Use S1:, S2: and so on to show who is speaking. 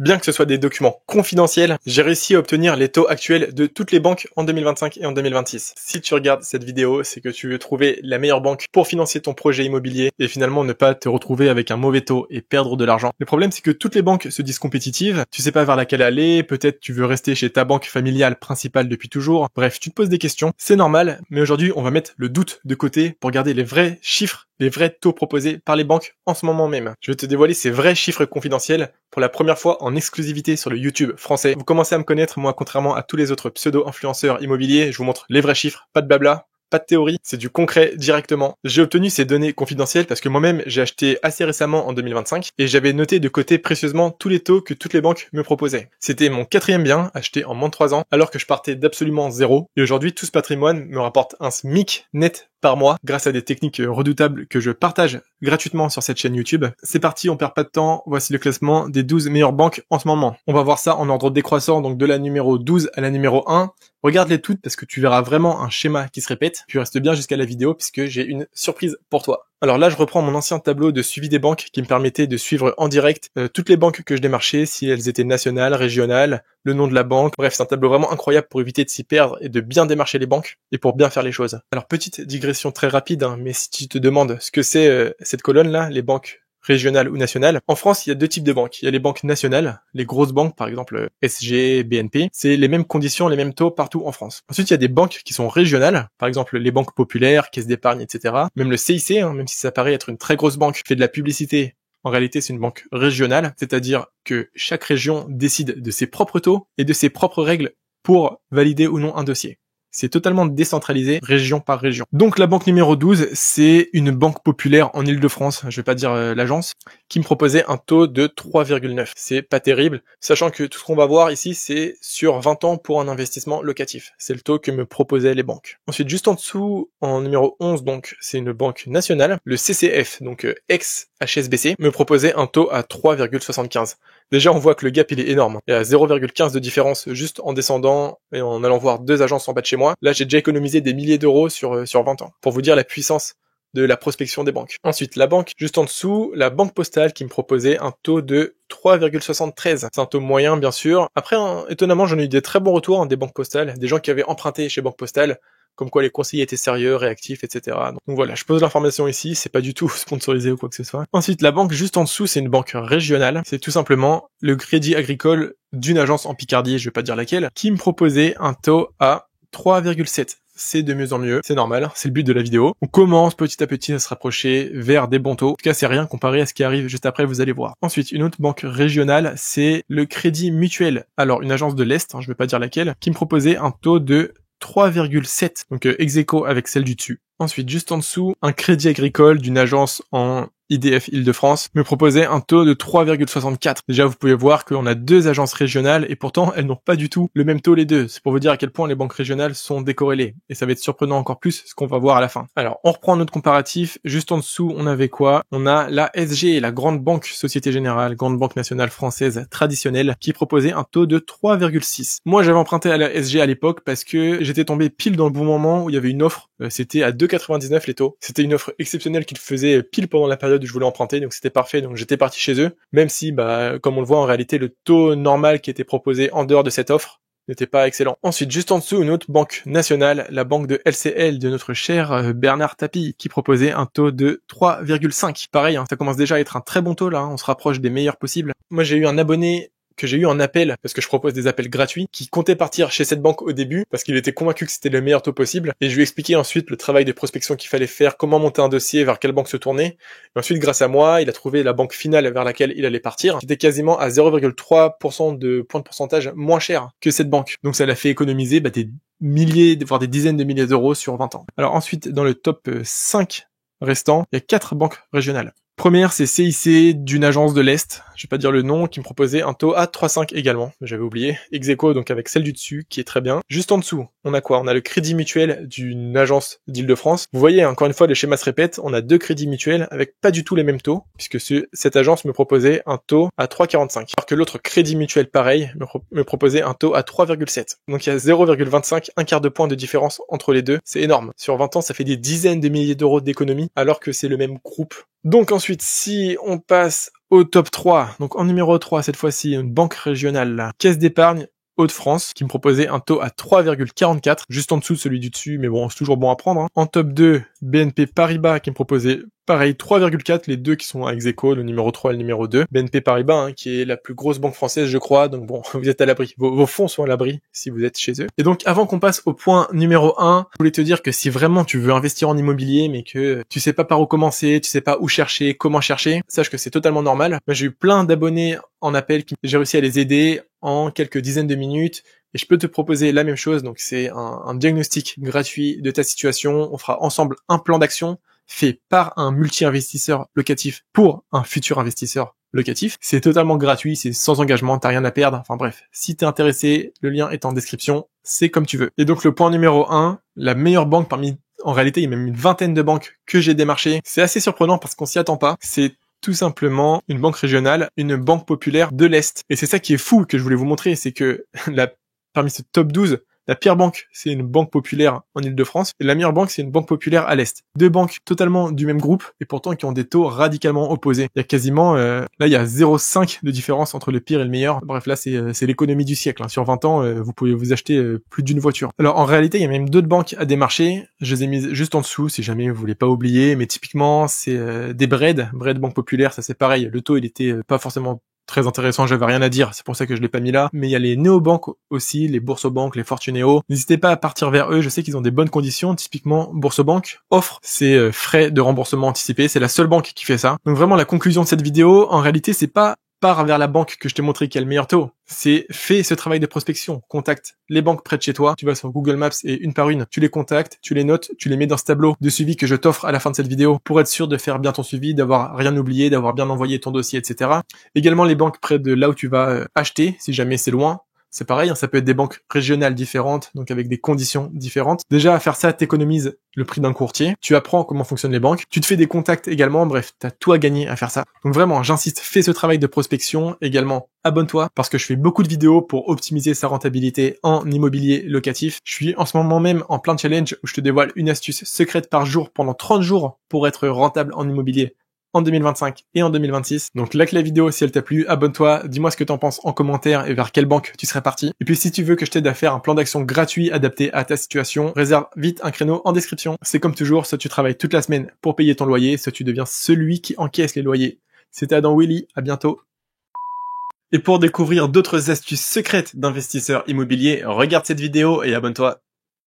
S1: Bien que ce soit des documents confidentiels, j'ai réussi à obtenir les taux actuels de toutes les banques en 2025 et en 2026. Si tu regardes cette vidéo, c'est que tu veux trouver la meilleure banque pour financer ton projet immobilier et finalement ne pas te retrouver avec un mauvais taux et perdre de l'argent. Le problème, c'est que toutes les banques se disent compétitives, tu sais pas vers laquelle aller, peut-être tu veux rester chez ta banque familiale principale depuis toujours. Bref, tu te poses des questions, c'est normal, mais aujourd'hui, on va mettre le doute de côté pour garder les vrais chiffres, les vrais taux proposés par les banques en ce moment même. Je vais te dévoiler ces vrais chiffres confidentiels pour la première fois en exclusivité sur le YouTube français. Vous commencez à me connaître, moi, contrairement à tous les autres pseudo-influenceurs immobiliers, je vous montre les vrais chiffres, pas de blabla. Pas de théorie, c'est du concret directement. J'ai obtenu ces données confidentielles parce que moi-même, j'ai acheté assez récemment en 2025 et j'avais noté de côté précieusement tous les taux que toutes les banques me proposaient. C'était mon 4e bien acheté en moins de 3 ans alors que je partais d'absolument zéro et aujourd'hui tout ce patrimoine me rapporte un SMIC net par mois grâce à des techniques redoutables que je partage gratuitement sur cette chaîne YouTube. C'est parti, on perd pas de temps. Voici le classement des 12 meilleures banques en ce moment. On va voir ça en ordre décroissant, donc de la numéro 12 à la numéro 1. Regarde-les toutes parce que tu verras vraiment un schéma qui se répète. Puis reste bien jusqu'à la vidéo puisque j'ai une surprise pour toi. Alors là, je reprends mon ancien tableau de suivi des banques qui me permettait de suivre en direct toutes les banques que je démarchais, si elles étaient nationales, régionales, le nom de la banque. Bref, c'est un tableau vraiment incroyable pour éviter de s'y perdre et de bien démarcher les banques et pour bien faire les choses. Alors petite digression très rapide, mais si tu te demandes ce que c'est cette colonne-là, les banques régionales ou nationales. En France, il y a deux types de banques. Il y a les banques nationales, les grosses banques, par exemple SG, BNP. C'est les mêmes conditions, les mêmes taux partout en France. Ensuite, il y a des banques qui sont régionales, par exemple les banques populaires, caisses d'épargne, etc. Même le CIC, même si ça paraît être une très grosse banque, fait de la publicité. En réalité, c'est une banque régionale, c'est-à-dire que chaque région décide de ses propres taux et de ses propres règles pour valider ou non un dossier. C'est totalement décentralisé, région par région. Donc la banque numéro 12, c'est une banque populaire en Île-de-France, je vais pas dire l'agence, qui me proposait un taux de 3,9. C'est pas terrible, sachant que tout ce qu'on va voir ici, c'est sur 20 ans pour un investissement locatif. C'est le taux que me proposaient les banques. Ensuite, juste en dessous, en numéro 11, donc c'est une banque nationale, le CCF, donc ex-HSBC, me proposait un taux à 3,75. Déjà, on voit que le gap, il est énorme. Il y a 0,15 de différence juste en descendant et en allant voir deux agences en bas de chez moi. Là, j'ai déjà économisé des milliers d'euros sur 20 ans. Pour vous dire la puissance de la prospection des banques. Ensuite, la banque, juste en dessous, la banque postale qui me proposait un taux de 3,73. C'est un taux moyen, bien sûr. Après, étonnamment, j'en ai eu des très bons retours des banques postales, des gens qui avaient emprunté chez Banque Postale, comme quoi les conseillers étaient sérieux, réactifs, etc. Donc voilà, je pose l'information ici, c'est pas du tout sponsorisé ou quoi que ce soit. Ensuite, la banque juste en dessous, c'est une banque régionale. C'est tout simplement le Crédit Agricole d'une agence en Picardie, je vais pas dire laquelle, qui me proposait un taux à 3,7. C'est de mieux en mieux, c'est normal, c'est le but de la vidéo. On commence petit à petit à se rapprocher vers des bons taux. En tout cas, c'est rien comparé à ce qui arrive juste après, vous allez voir. Ensuite, une autre banque régionale, c'est le Crédit Mutuel. Alors, une agence de l'Est, je vais pas dire laquelle, qui me proposait un taux de 3,7, donc ex-aequo avec celle du dessus. Ensuite, juste en dessous, un crédit agricole d'une agence en IDF Île-de-France me proposait un taux de 3,64. Déjà, vous pouvez voir qu'on a deux agences régionales et pourtant, elles n'ont pas du tout le même taux les deux. C'est pour vous dire à quel point les banques régionales sont décorrélées. Et ça va être surprenant encore plus ce qu'on va voir à la fin. Alors, on reprend notre comparatif. Juste en dessous, on avait quoi? On a la SG, la grande banque Société Générale, grande banque nationale française traditionnelle, qui proposait un taux de 3,6. Moi, j'avais emprunté à la SG à l'époque parce que j'étais tombé pile dans le bon moment où il y avait une offre. C'était à 2,99 les taux. C'était une offre exceptionnelle qu'ils faisaient pile pendant la période où je voulais emprunter, donc c'était parfait. Donc j'étais parti chez eux, même si, comme on le voit en réalité, le taux normal qui était proposé en dehors de cette offre n'était pas excellent. Ensuite, juste en dessous, une autre banque nationale, la banque de LCL de notre cher Bernard Tapie, qui proposait un taux de 3,5. Pareil, ça commence déjà à être un très bon taux là, on se rapproche des meilleurs possibles. Moi, j'ai eu un abonné que j'ai eu en appel, parce que je propose des appels gratuits, qui comptait partir chez cette banque au début, parce qu'il était convaincu que c'était le meilleur taux possible, et je lui ai expliqué ensuite le travail de prospection qu'il fallait faire, comment monter un dossier, vers quelle banque se tourner, et ensuite, grâce à moi, il a trouvé la banque finale vers laquelle il allait partir, qui était quasiment à 0,3% de point de pourcentage moins cher que cette banque. Donc ça l'a fait économiser des milliers, voire des dizaines de milliers d'euros sur 20 ans. Alors ensuite, dans le top 5 restant, il y a 4 banques régionales. Première, c'est CIC d'une agence de l'Est, je vais pas dire le nom, qui me proposait un taux à 3,5 également, j'avais oublié. Ex-aequo, donc avec celle du dessus, qui est très bien. Juste en dessous, on a quoi? On a le crédit mutuel d'une agence d'Île-de-France. Vous voyez, encore une fois, le schéma se répète, on a deux crédits mutuels avec pas du tout les mêmes taux, puisque cette agence me proposait un taux à 3,45. Alors que l'autre crédit mutuel, pareil, me proposait un taux à 3,7. Donc il y a 0,25, un quart de point de différence entre les deux, c'est énorme. Sur 20 ans, ça fait des dizaines de milliers d'euros d'économie, alors que c'est le même groupe Donc ensuite, si on passe au top 3, donc en numéro 3 cette fois-ci, une banque régionale, la Caisse d'épargne Hauts-de-France, qui me proposait un taux à 3,44, juste en dessous de celui du dessus, mais bon, c'est toujours bon à prendre. Hein. En top 2, BNP Paribas, qui me proposait pareil 3,4, les deux qui sont ex aequo, le numéro 3 et le numéro 2. BNP Paribas, hein, qui est la plus grosse banque française, je crois, donc bon, vous êtes à l'abri. Vos fonds sont à l'abri si vous êtes chez eux. Et donc, avant qu'on passe au point numéro 1, je voulais te dire que si vraiment tu veux investir en immobilier, mais que tu sais pas par où commencer, tu sais pas où chercher, comment chercher, sache que c'est totalement normal. Moi, j'ai eu plein d'abonnés en appel, j'ai réussi à les aider en quelques dizaines de minutes, et je peux te proposer la même chose. Donc c'est un diagnostic gratuit de ta situation. On fera ensemble un plan d'action fait par un multi-investisseur locatif pour un futur investisseur locatif. C'est totalement gratuit, c'est sans engagement, t'as rien à perdre. Enfin bref, si t'es intéressé, le lien est en description, c'est comme tu veux. Et donc le point numéro 1, la meilleure banque parmi, en réalité il y a même une vingtaine de banques que j'ai démarchées. C'est assez surprenant parce qu'on s'y attend pas. C'est tout simplement une banque régionale, une banque populaire de l'Est. Et c'est ça qui est fou que je voulais vous montrer, c'est que parmi ce top 12, la pire banque, c'est une banque populaire en Île-de-France, et la meilleure banque, c'est une banque populaire à l'Est. Deux banques totalement du même groupe, et pourtant qui ont des taux radicalement opposés. Il y a quasiment, là il y a 0,5 de différence entre le pire et le meilleur. Bref, là c'est l'économie du siècle. Hein. Sur 20 ans, vous pouvez vous acheter plus d'une voiture. Alors en réalité, il y a même d'autres banques à démarcher. Je les ai mises juste en dessous, si jamais vous voulez pas oublier, mais typiquement, c'est des Bread Banque Populaire, ça c'est pareil. Le taux, il était pas forcément très intéressant, j'avais rien à dire, c'est pour ça que je l'ai pas mis là. Mais il y a les néobanques aussi, les Boursobank, les Fortunéo. N'hésitez pas à partir vers eux, je sais qu'ils ont des bonnes conditions. Typiquement, Boursobank offre ses frais de remboursement anticipé, c'est la seule banque qui fait ça. Donc vraiment, la conclusion de cette vidéo, en réalité, c'est pas pars vers la banque que je t'ai montré qui a le meilleur taux. C'est fais ce travail de prospection. Contacte les banques près de chez toi. Tu vas sur Google Maps et une par une, tu les contactes, tu les notes, tu les mets dans ce tableau de suivi que je t'offre à la fin de cette vidéo pour être sûr de faire bien ton suivi, d'avoir rien oublié, d'avoir bien envoyé ton dossier, etc. Également les banques près de là où tu vas acheter, si jamais c'est loin. C'est pareil, hein, ça peut être des banques régionales différentes, donc avec des conditions différentes. Déjà, à faire ça, t'économises le prix d'un courtier, tu apprends comment fonctionnent les banques, tu te fais des contacts également, bref, t'as tout à gagner à faire ça. Donc vraiment, j'insiste, fais ce travail de prospection. Également, abonne-toi, parce que je fais beaucoup de vidéos pour optimiser sa rentabilité en immobilier locatif. Je suis en ce moment même en plein challenge où je te dévoile une astuce secrète par jour pendant 30 jours pour être rentable en immobilier en 2025 et en 2026. Donc like la vidéo si elle t'a plu, abonne-toi, dis-moi ce que t'en penses en commentaire et vers quelle banque tu serais parti. Et puis si tu veux que je t'aide à faire un plan d'action gratuit adapté à ta situation, réserve vite un créneau en description. C'est comme toujours, soit tu travailles toute la semaine pour payer ton loyer, soit tu deviens celui qui encaisse les loyers. C'était Adam Willy, à bientôt. Et pour découvrir d'autres astuces secrètes d'investisseurs immobiliers, regarde cette vidéo et abonne-toi.